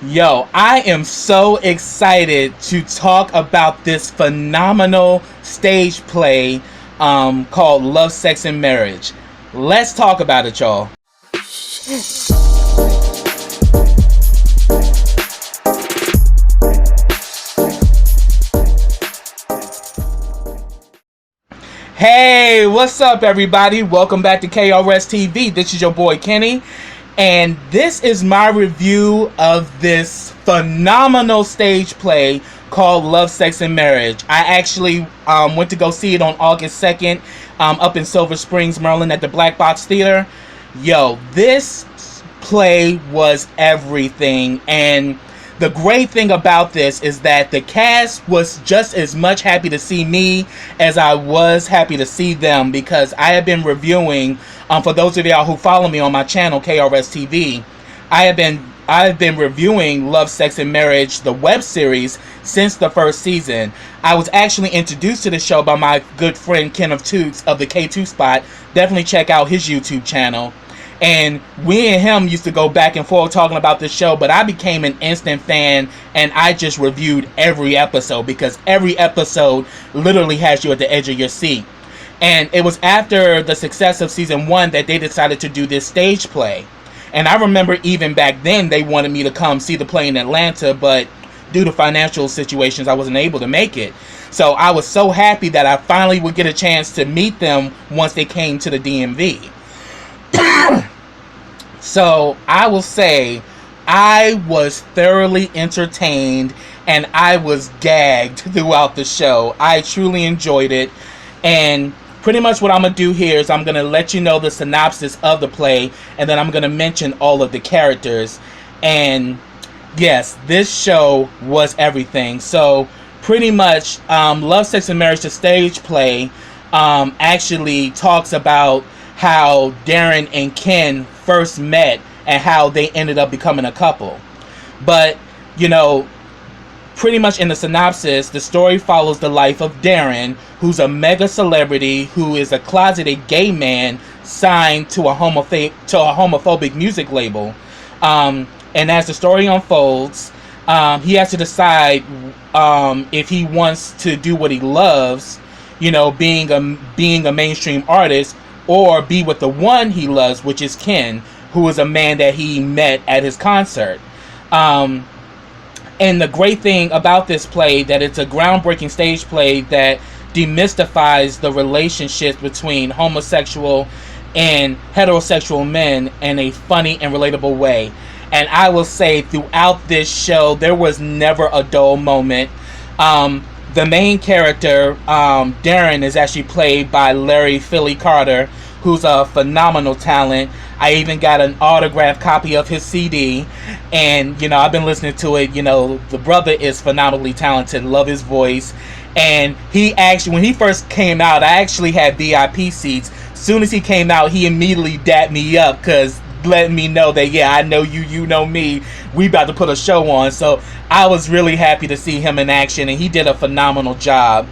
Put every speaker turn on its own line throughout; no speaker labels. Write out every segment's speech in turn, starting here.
Yo, I am so excited to talk about this phenomenal stage play called Love, Sex, and Marriage. Let's talk about it, y'all. Hey, what's up, everybody? Welcome back to KRS TV. This is your boy Kenny, and this is my review of this phenomenal stage play called Love, Sex, and Marriage. I actually went to go see it on August 2nd up in Silver Springs, Maryland at the Black Box Theater. Yo, this play was everything, and the great thing about this is that the cast was just as much happy to see me as I was happy to see them, because I have been reviewing, for those of y'all who follow me on my channel, KRS TV, I have been reviewing Love, Sex, and Marriage, the web series, since the first season. I was actually introduced to the show by my good friend Ken of Toots of the K2 Spot. Definitely check out his YouTube channel. And we and him used to go back and forth talking about this show, but I became an instant fan, and I just reviewed every episode, because every episode literally has you at the edge of your seat. And it was after the success of season 1 that they decided to do this stage play. And I remember even back then they wanted me to come see the play in Atlanta, but due to financial situations I wasn't able to make it. So I was so happy that I finally would get a chance to meet them once they came to the DMV. So I will say I was thoroughly entertained, and I was gagged throughout the show. I truly enjoyed it, and pretty much what I'm going to do here is I'm going to let you know the synopsis of the play, and then I'm going to mention all of the characters. And yes, this show was everything. So pretty much Love, Sex, and Marriage, the stage play, actually talks about how Darrin and Ken first met and how they ended up becoming a couple. But, you know, pretty much in the synopsis, the story follows the life of Darrin, who's a mega celebrity who is a closeted gay man signed to a homophobic music label. And as the story unfolds, he has to decide if he wants to do what he loves, you know, being a mainstream artist, or be with the one he loves, which is Ken, who is a man that he met at his concert. And the great thing about this play, that it's a groundbreaking stage play that demystifies the relationships between homosexual and heterosexual men in a funny and relatable way. And I will say, throughout this show, there was never a dull moment. The main character, Darrin, is actually played by Larry Philly Carter, who's a phenomenal talent. I even got an autographed copy of his CD, and, you know, I've been listening to it. You know, the brother is phenomenally talented, love his voice. And he actually, when he first came out, I actually had VIP seats. Soon as he came out, he immediately dapped me up, because letting me know that, yeah, I know you, you know me, we about to put a show on. So I was really happy to see him in action, and he did a phenomenal job.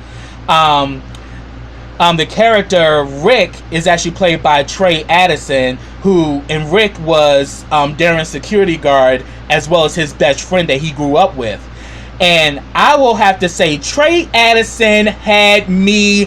The character Rick is actually played by Trey Addison, and Rick was Darrin's security guard, as well as his best friend that he grew up with. And I will have to say, Trey Addison had me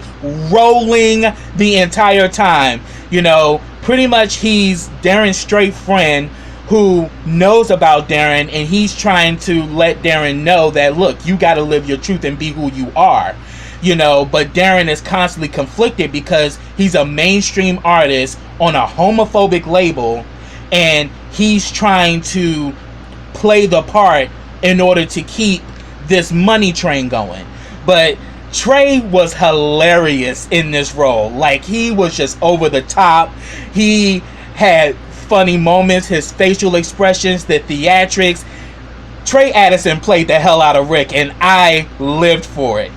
rolling the entire time. You know, pretty much he's Darrin's straight friend who knows about Darrin, and he's trying to let Darrin know that, look, you got to live your truth and be who you are. You know, but Darrin is constantly conflicted because he's a mainstream artist on a homophobic label, and he's trying to play the part in order to keep this money train going. But Trey was hilarious in this role. Like, he was just over the top. He had funny moments, his facial expressions, the theatrics. Trey Addison played the hell out of Rick, and I lived for it.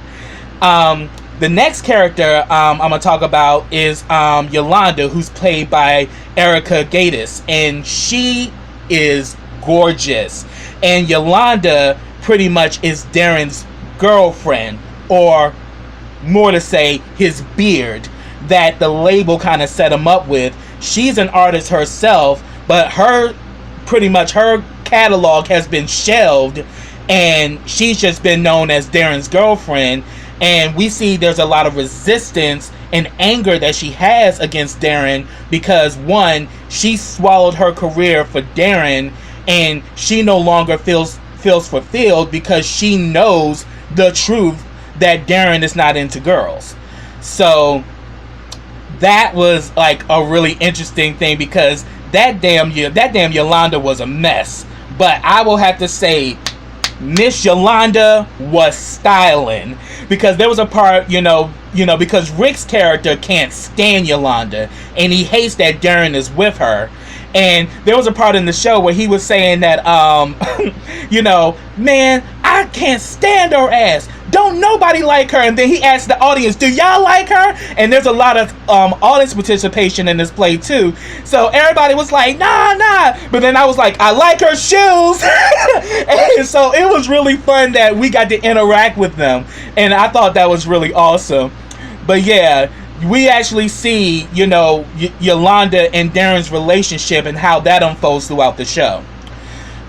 The next character I'm going to talk about is Yolanda, who's played by Erica Gatiss, and she is gorgeous. And Yolanda pretty much is Darrin's girlfriend, or more to say, his beard, that the label kind of set him up with. She's an artist herself, but her catalog has been shelved, and she's just been known as Darrin's girlfriend. And we see there's a lot of resistance and anger that she has against Darrin because, one, she swallowed her career for Darrin, and she no longer feels fulfilled because she knows the truth that Darrin is not into girls. So that was like a really interesting thing, because that damn Yolanda was a mess. But I will have to say, Miss Yolanda was styling, because there was a part, because Rick's character can't stand Yolanda, and he hates that Darrin is with her. And there was a part in the show where he was saying that, man, I can't stand her ass. Don't nobody like her. And then he asked the audience, do y'all like her? And there's a lot of audience participation in this play too. So everybody was like, nah. But then I was like, I like her shoes. And so it was really fun that we got to interact with them. And I thought that was really awesome. But yeah, we actually see, Yolanda and Darrin's relationship and how that unfolds throughout the show.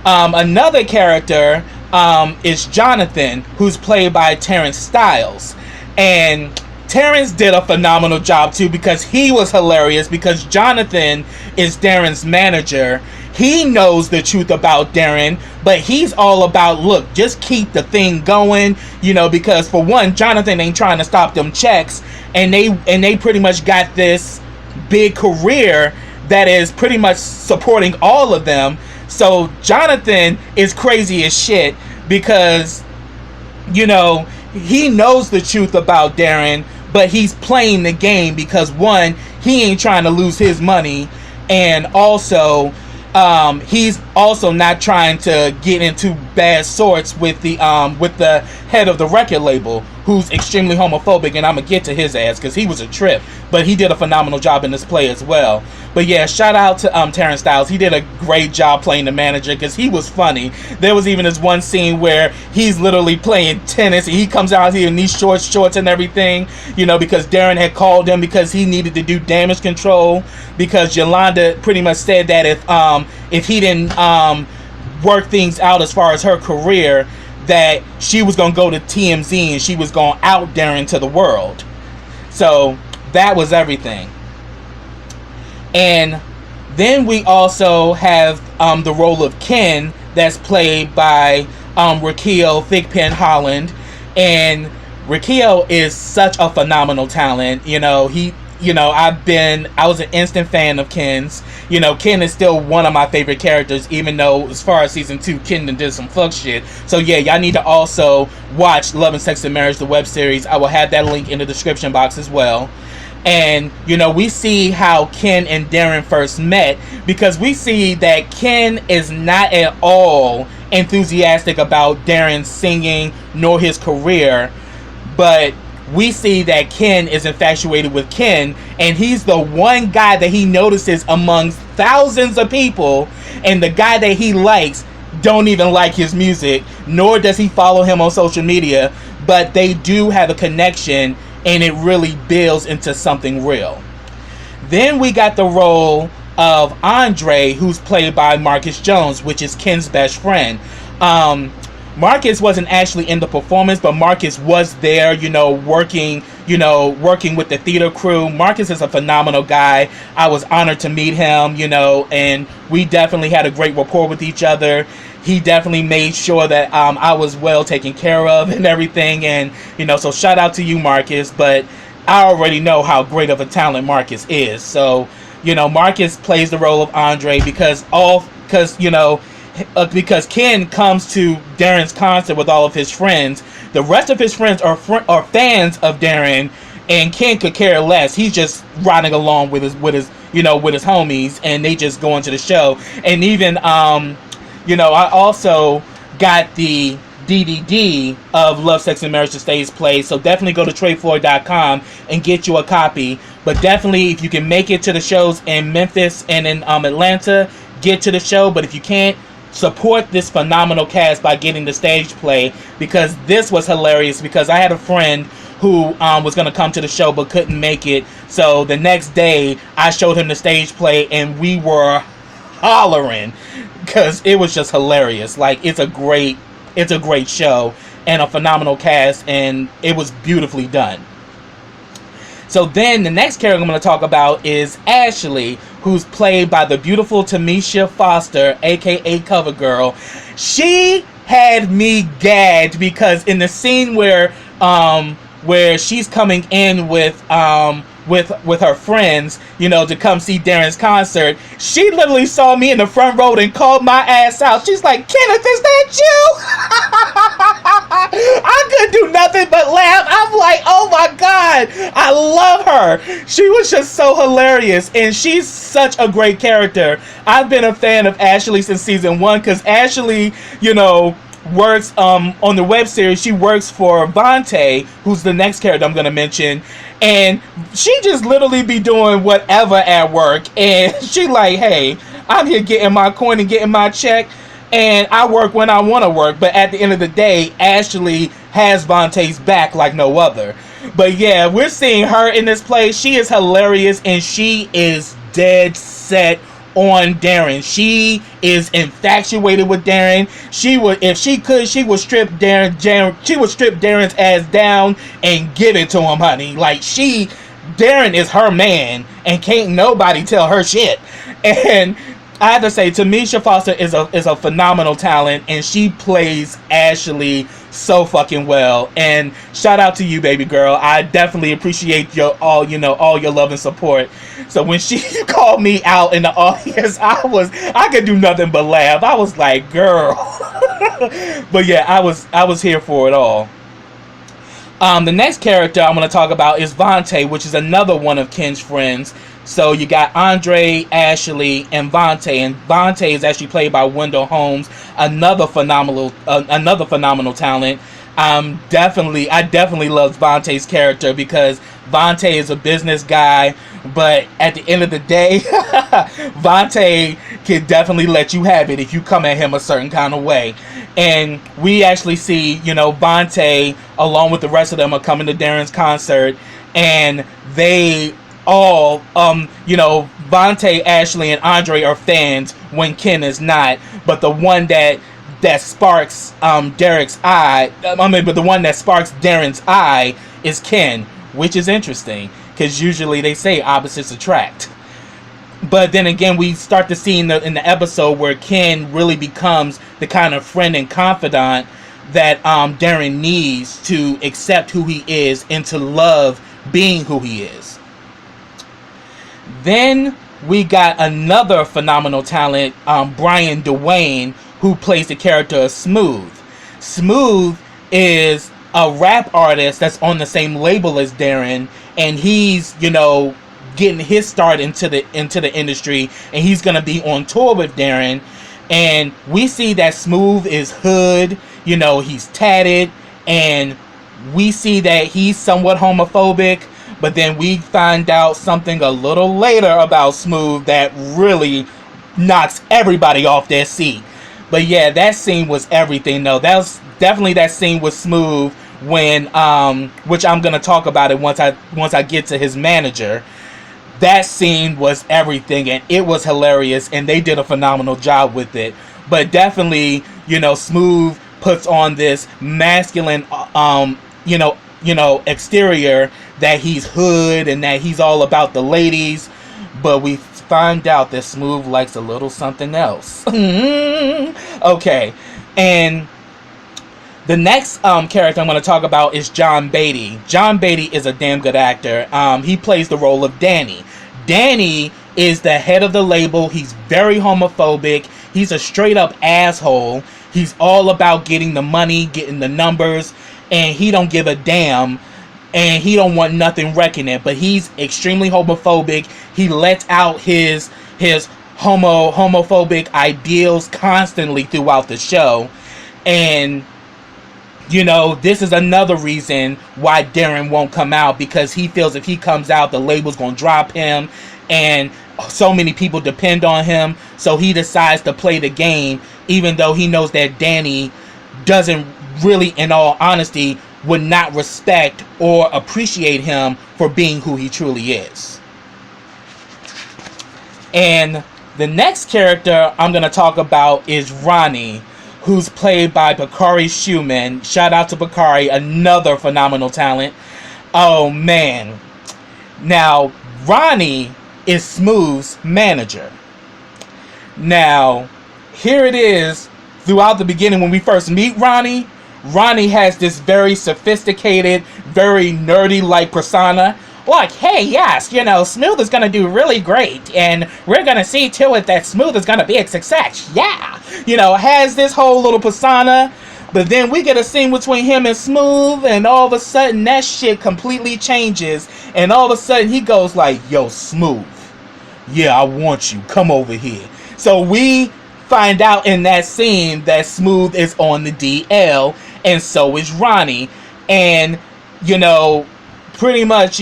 Another character is Jonathan, who's played by Terrence Styles. And Terrence did a phenomenal job too, because he was hilarious, because Jonathan is Darrin's manager. He knows the truth about Darrin, but he's all about, look, just keep the thing going, because for one, Jonathan ain't trying to stop them checks, and they pretty much got this big career that is pretty much supporting all of them. So Jonathan is crazy as shit, because he knows the truth about Darrin, but he's playing the game because, one, he ain't trying to lose his money, and also he's also not trying to get into bad sorts with the head of the record label, who's extremely homophobic, and I'm gonna get to his ass because he was a trip, but he did a phenomenal job in this play as well. But yeah, shout out to Terrence Styles. He did a great job playing the manager, because he was funny. There was even this one scene where he's literally playing tennis, and he comes out here in these shorts and everything, because Darrin had called him because he needed to do damage control, because Yolanda pretty much said that if he didn't work things out as far as her career, that she was going to go to TMZ and she was going to out Darrin to the world. So that was everything. And then we also have the role of Ken, that's played by Raquel Thigpen Holland. And Raquel is such a phenomenal talent. I was an instant fan of Ken's. Ken is still one of my favorite characters, even though as far as season 2, Ken did some fuck shit. So yeah, y'all need to also watch Love and Sex and Marriage, the web series. I will have that link in the description box as well. And we see how Ken and Darrin first met, because we see that Ken is not at all enthusiastic about Darrin singing nor his career, but we see that Ken is infatuated with Ken, and he's the one guy that he notices amongst thousands of people, and the guy that he likes don't even like his music, nor does he follow him on social media, but they do have a connection, and it really builds into something real. Then we got the role of Andre, who's played by Marcus Jones, which is Ken's best friend. Marcus wasn't actually in the performance, but Marcus was there, working with the theater crew. Marcus is a phenomenal guy. I was honored to meet him, and we definitely had a great rapport with each other. He definitely made sure that I was well taken care of and everything, and so shout out to you, Marcus. But I already know how great of a talent Marcus is. So Marcus plays the role of Andre because Ken comes to Darrin's concert with all of his friends. The rest of his friends are fans of Darrin, and Ken could care less. He's just riding along with his homies, and they just go into the show. And even I also got the DVD of Love, Sex, and Marriage, the stage play, so definitely go to tradefloor.com and get you a copy. But definitely, if you can make it to the shows in Memphis and in Atlanta, get to the show. But if you can't, support this phenomenal cast by getting the stage play, because this was hilarious, because I had a friend who was going to come to the show but couldn't make it. So the next day, I showed him the stage play, and we were hollering because it was just hilarious. Like, it's a great show and a phenomenal cast, and it was beautifully done. So then the next character I'm going to talk about is Ashley, who's played by the beautiful Tamisha Foster, aka CoverGirl. She had me gagged because in the scene where she's coming in with her friends, you know, to come see Darrin's concert, she literally saw me in the front row and called my ass out. She's like, "Kenneth, is that you?" I could do nothing but laugh. I'm like, oh my God, I love her. She was just so hilarious, and she's such a great character. I've been a fan of Ashley since season 1 because Ashley, you know, works on the web series. She works for Vonte, who's the next character I'm going to mention, and she just literally be doing whatever at work, and she like, hey, I'm here getting my coin and getting my check, and I work when I want to work. But at the end of the day, Ashley has Vonte's back like no other. But yeah, we're seeing her in this play. She is hilarious, and she is dead set on Darrin. She is infatuated with Darrin. She would, if she could, she would strip Darrin's ass down and give it to him, honey. Like, Darrin is her man, and can't nobody tell her shit. And I have to say, Tamisha Foster is a phenomenal talent, and she plays Ashley so fucking well. And shout out to you, baby girl. I definitely appreciate all your love and support. So when she called me out in the audience, I could do nothing but laugh. I was like, girl. But yeah, I was here for it all. The next character I'm going to talk about is Vonte, which is another one of Ken's friends. So you got Andre, Ashley, and Vonte. And Vonte is actually played by Wendell Holmes, another phenomenal talent. I definitely love Vonte's character because Vonte is a business guy, but at the end of the day, Vonte can definitely let you have it if you come at him a certain kind of way. And we actually see, you know, Vonte along with the rest of them are coming to Darrin's concert, and they all, you know, Vonte, Ashley, and Andre are fans when Ken is not. But the one that sparks Darrin's eye is Ken, which is interesting because usually they say opposites attract. But then again, we start to see in the episode where Ken really becomes the kind of friend and confidant that Darrin needs to accept who he is and to love being who he is. Then we got another phenomenal talent, Brian Dwayne, who plays the character of Smooth. Smooth is a rap artist that's on the same label as Darrin, and he's, you know, getting his start into the industry, and he's gonna be on tour with Darrin. And we see that Smooth is hood, you know, he's tatted, and we see that he's somewhat homophobic. But then we find out something a little later about Smooth that really knocks everybody off their seat. But yeah, that scene was everything, though. That was definitely that scene with Smooth when, which I'm gonna talk about it once I get to his manager. That scene was everything, and it was hilarious, and they did a phenomenal job with it. But definitely, you know, Smooth puts on this masculine, exterior that he's hood and that he's all about the ladies, but we find out that Smooth likes a little something else. Okay, and the next character I'm going to talk about is John Beatty. John Beatty is a damn good actor. He plays the role of Danny. Danny is the head of the label. He's very homophobic. He's a straight up asshole. He's all about getting the money, getting the numbers, and he don't give a damn, and he don't want nothing wrecking it. But he's extremely homophobic. He lets out his homophobic ideals constantly throughout the show. And you know, this is another reason why Darrin won't come out, because he feels if he comes out, the label's gonna drop him, and so many people depend on him. So he decides to play the game, even though he knows that Danny doesn't really, in all honesty, would not respect or appreciate him for being who he truly is. And The next character I'm going to talk about is Ronnie, who's played by Bakari Schumann. Shout out to Bakari, another phenomenal talent. Oh man. Now, Ronnie is Smooth's manager. Now, here it is throughout the beginning when we first meet Ronnie. Ronnie has this very sophisticated, very nerdy-like persona. Like, hey, yes, Smooth is going to do really great, and we're going to see to it that Smooth is going to be a success. Yeah. Has this whole little persona, but then we get a scene between him and Smooth, and all of a sudden that shit completely changes, and all of a sudden he goes like, yo, Smooth, yeah, I want you. Come over here. So we find out in that scene that Smooth is on the DL, and so is Ronnie, and, pretty much,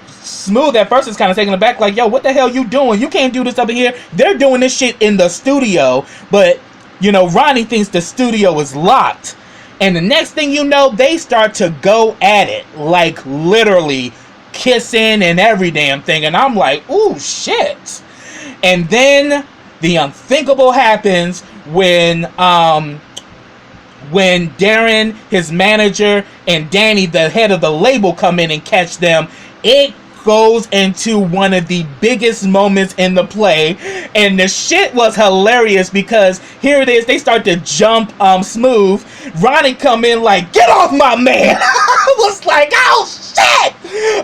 Smooth at first is kind of taken aback, like, yo, what the hell you doing? You can't do this up in here. They're doing this shit in the studio, but, Ronnie thinks the studio is locked. And the next thing you know, they start to go at it, like, literally kissing and every damn thing. And I'm like, ooh, shit. And then the unthinkable happens when Darrin, his manager, and Danny, the head of the label, come in and catch them. It goes into one of the biggest moments in the play, and the shit was hilarious because here it is, they start to jump Smooth. Ronnie come in like, get off my man. I was like, oh shit,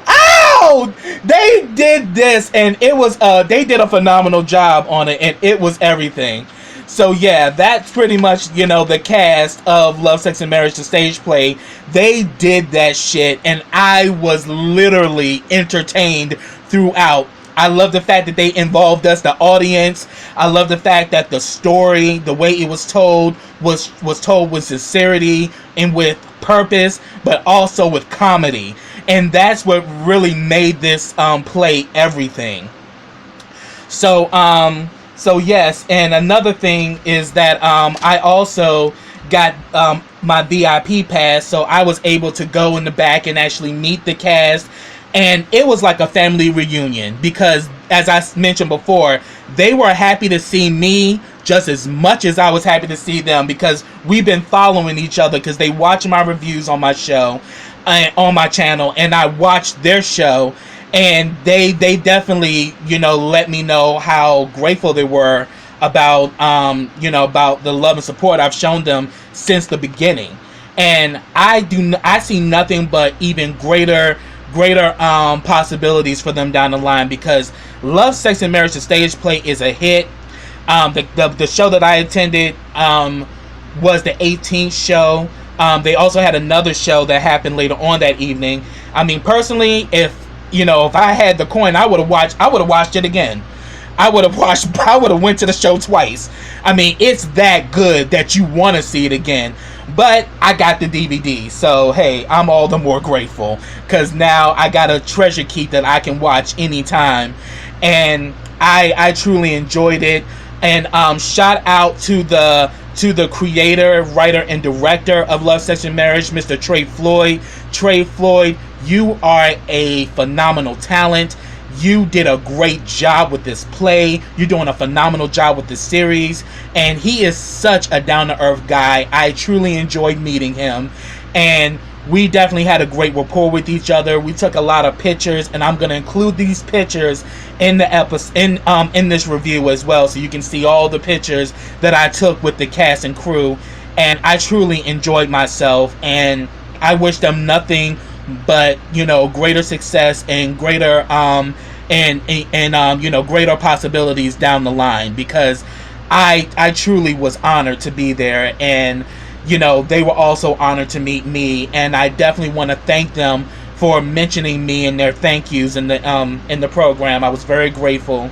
oh, they did this, and it was they did a phenomenal job on it, and it was everything. So yeah, that's pretty much, the cast of Love, Sex, and Marriage, the stage play. They did that shit, and I was literally entertained throughout. I love the fact that they involved us, the audience. I love the fact that the story, the way it was told, was told with sincerity and with purpose, but also with comedy. And that's what really made this play everything. So yes, and another thing is that I also got my VIP pass, so I was able to go in the back and actually meet the cast, and it was like a family reunion because, as I mentioned before, they were happy to see me just as much as I was happy to see them because we've been following each other because they watch my reviews on my show, on my channel, and I watched their show. And they definitely, let me know how grateful they were about, about the love and support I've shown them since the beginning. And I see nothing but even greater possibilities for them down the line because Love, Sex, and Marriage, the stage play is a hit. The show that I attended was the 18th show. They also had another show that happened later on that evening. I mean, personally, if I had the coin, I would have watched it again. I would have went to the show twice. I mean, it's that good that you want to see it again. But I got the DVD, so hey, I'm all the more grateful because now I got a treasure keep that I can watch anytime, and I truly enjoyed it. And shout out to the creator, writer, and director of Love, Sex, and Marriage, Mr. Trey Floyd. Trey Floyd, you are a phenomenal talent. You did a great job with this play. You're doing a phenomenal job with the series. And he is such a down-to-earth guy. I truly enjoyed meeting him. And we definitely had a great rapport with each other. We took a lot of pictures, and I'm going to include these pictures in the episode, in this review as well, so you can see all the pictures that I took with the cast and crew. And I truly enjoyed myself, and I wish them nothing but greater success and greater greater possibilities down the line because I truly was honored to be there, and they were also honored to meet me, and I definitely want to thank them for mentioning me in their thank yous in the program. I was very grateful.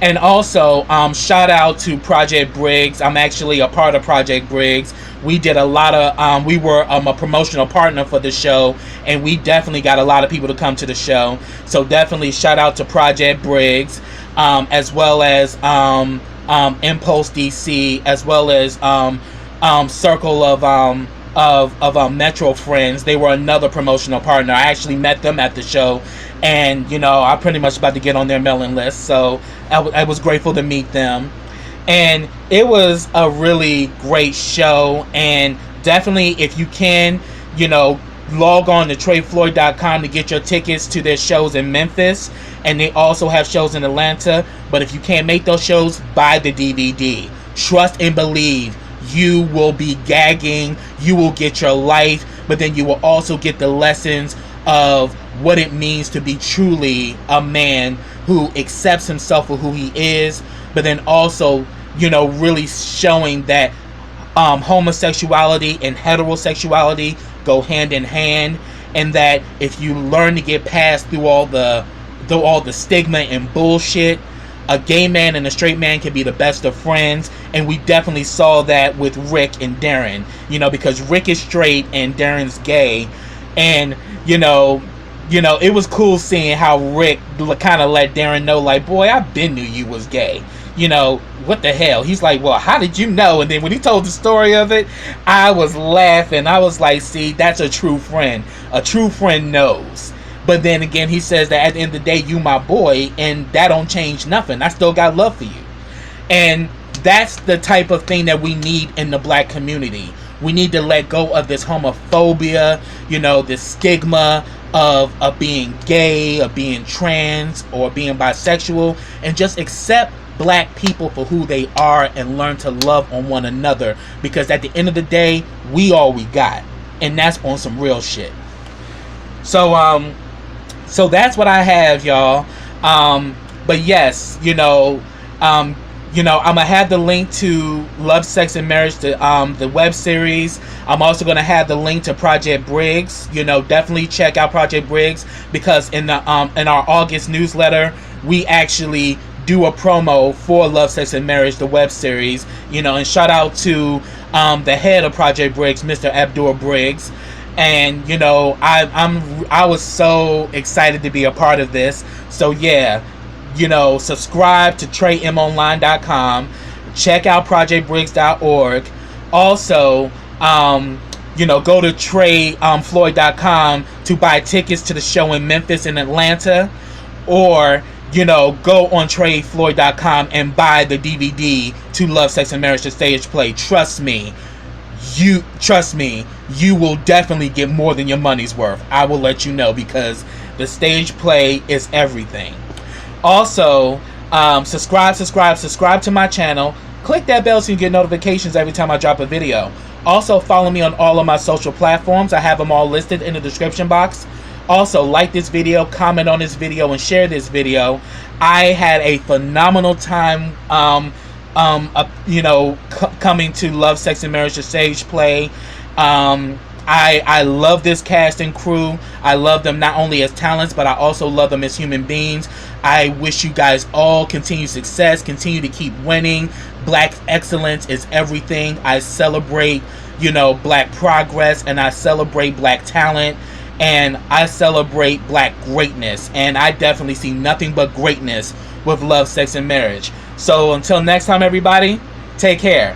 And also, shout out to Project Briggs. I'm actually a part of Project Briggs. We did a lot of, we were a promotional partner for the show, and we definitely got a lot of people to come to the show. So definitely shout out to Project Briggs, as well as Impulse DC, as well as Circle of of Metro Friends. They were another promotional partner. I actually met them at the show, and I'm pretty much about to get on their mailing list, so I was grateful to meet them. And it was a really great show, and definitely, if you can, log on to TreyFloyd.com to get your tickets to their shows in Memphis, and they also have shows in Atlanta. But if you can't make those shows, buy the DVD. Trust and believe. You will be gagging, you will get your life, but then you will also get the lessons of what it means to be truly a man who accepts himself for who he is, but then also, really showing that homosexuality and heterosexuality go hand in hand, and that if you learn to get past through all the stigma and bullshit, a gay man and a straight man can be the best of friends. And we definitely saw that with Rick and Darrin, because Rick is straight and Darrin's gay. And it was cool seeing how Rick kind of let Darrin know, like, boy, I been knew you was gay. What the hell? He's like, well, how did you know? And then when he told the story of it, I was laughing. I was like, see, that's a true friend. A true friend knows. But then again, he says that at the end of the day, you my boy, and that don't change nothing. I still got love for you. And that's the type of thing that we need in the black community. We need to let go of this homophobia, this stigma of being gay, of being trans, or being bisexual, and just accept black people for who they are and learn to love on one another. Because at the end of the day, we all we got. And that's on some real shit. So that's what I have, y'all. But yes, I'm gonna have the link to Love, Sex, and Marriage, the web series. I'm also gonna have the link to Project Briggs. Definitely check out Project Briggs, because in our August newsletter, we actually do a promo for Love, Sex, and Marriage, the web series. And shout out to the head of Project Briggs, Mr. Abdul Briggs. And I was so excited to be a part of this. So yeah, subscribe to TreyMOnline.com. Check out ProjectBriggs.org. Also, go to TreyFloyd.com to buy tickets to the show in Memphis and Atlanta, or go on TreyFloyd.com and buy the DVD to Love, Sex, and Marriage, the stage play. Trust me, you will definitely get more than your money's worth. I will let you know, because the stage play is everything. Also, subscribe to my channel. Click that bell so you get notifications every time I drop a video. Also, follow me on all of my social platforms. I have them all listed in the description box. Also, like this video, comment on this video, and share this video. I had a phenomenal time coming to Love, Sex, and Marriage, the stage play. I love this cast and crew. I love them not only as talents, but I also love them as human beings. I wish you guys all continued success, continue to keep winning. Black excellence is everything. I celebrate, black progress, and I celebrate black talent, and I celebrate black greatness. And I definitely see nothing but greatness with Love, Sex, and Marriage. So until next time, everybody, take care.